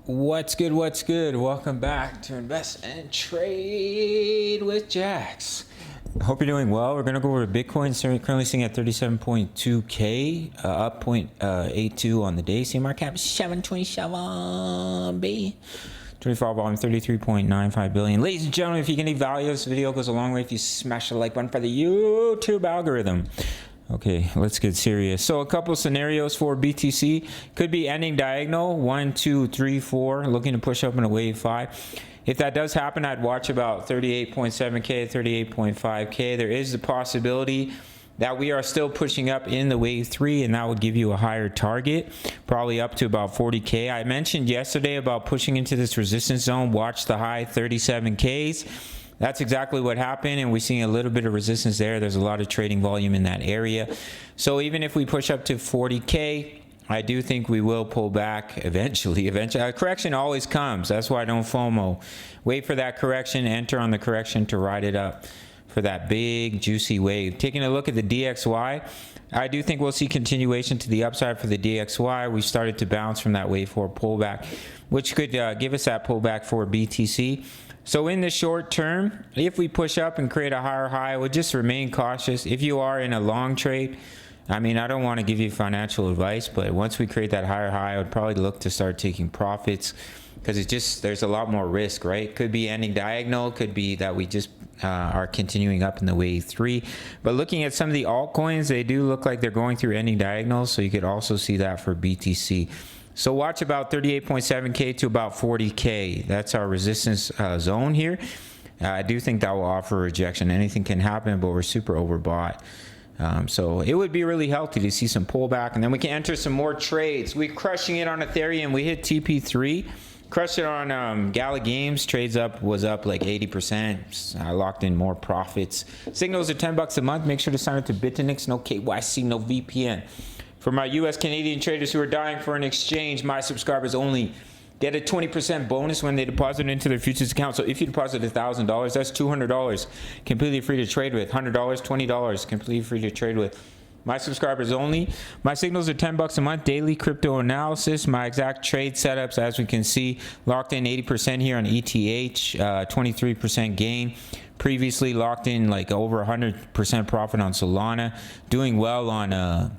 What's good? What's good? Welcome back to Invest and Trade with Jaxx. Hope you're doing well. We're going to go over Bitcoin. Currently sitting at 37.2K, up 0.82 on the day. See market cap 727 B. 25 volume 33.95 billion. Ladies and gentlemen, if you get any value, this video goes a long way if you smash the like button for the YouTube algorithm. Okay, let's get serious. So a couple scenarios for BTC. Could be ending diagonal 1, 2, 3, 4, looking to push up in a wave 5. If that does happen, I'd watch about 38.7K, 38.5K. There is the possibility that we are still pushing up in the wave 3, and that would give you a higher target, probably up to about 40K. I mentioned yesterday about pushing into this resistance zone. Watch the high 37Ks. That's exactly what happened, and we're seeing a little bit of resistance there. There's a lot of trading volume in that area. So even if we push up to 40K, I do think we will pull back eventually. A correction always comes. That's why I don't FOMO. Wait for that correction, enter on the correction to ride it up for that big, juicy wave. Taking a look at the DXY, I do think we'll see continuation to the upside for the DXY. We started to bounce from that wave 4 pullback, which could give us that pullback for BTC. So in the short term, if we push up and create a higher high, I would just remain cautious. If you are in a long trade, I mean, I don't want to give you financial advice, but once we create that higher high, I would probably look to start taking profits because it's just, there's a lot more risk, right? Could be ending diagonal, could be that we just are continuing up in the wave 3. But looking at some of the altcoins, they do look like they're going through ending diagonals, so you could also see that for BTC. So watch about 38.7K to about 40K. That's our resistance zone here. I do think that will offer rejection. Anything can happen, but we're super overbought. So it would be really healthy to see some pullback, and then we can enter some more trades. We're crushing it on Ethereum. We hit TP3. Crushed it on Gala Games. Trades was up like 80%. I locked in more profits. Signals are $10 a month. Make sure to sign up to BITUNIX. No KYC, no VPN. For my US Canadian traders who are dying for an exchange, my subscribers only get a 20% bonus when they deposit into their futures account. So if you deposit $1,000, that's $200 completely free to trade with. $100, $20 completely free to trade with. My subscribers only. My signals are $10 a month. Daily crypto analysis. My exact trade setups, as we can see, locked in 80% here on ETH, 23% gain. Previously locked in like over 100% profit on Solana. Doing well on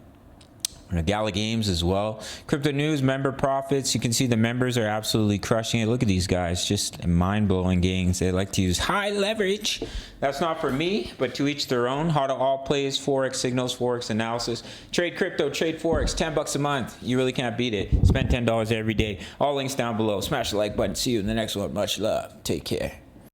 Gala Games as well. Crypto news, member profits. You can see the members are absolutely crushing it. Look at these guys, just mind-blowing gains. They like to use high leverage. That's not for me, but to each their own. How to all plays, Forex signals, Forex analysis. Trade crypto, trade Forex, $10 a month. You really can't beat it. Spend $10 every day. All links down below. Smash the like button. See you in the next one. Much love. Take care.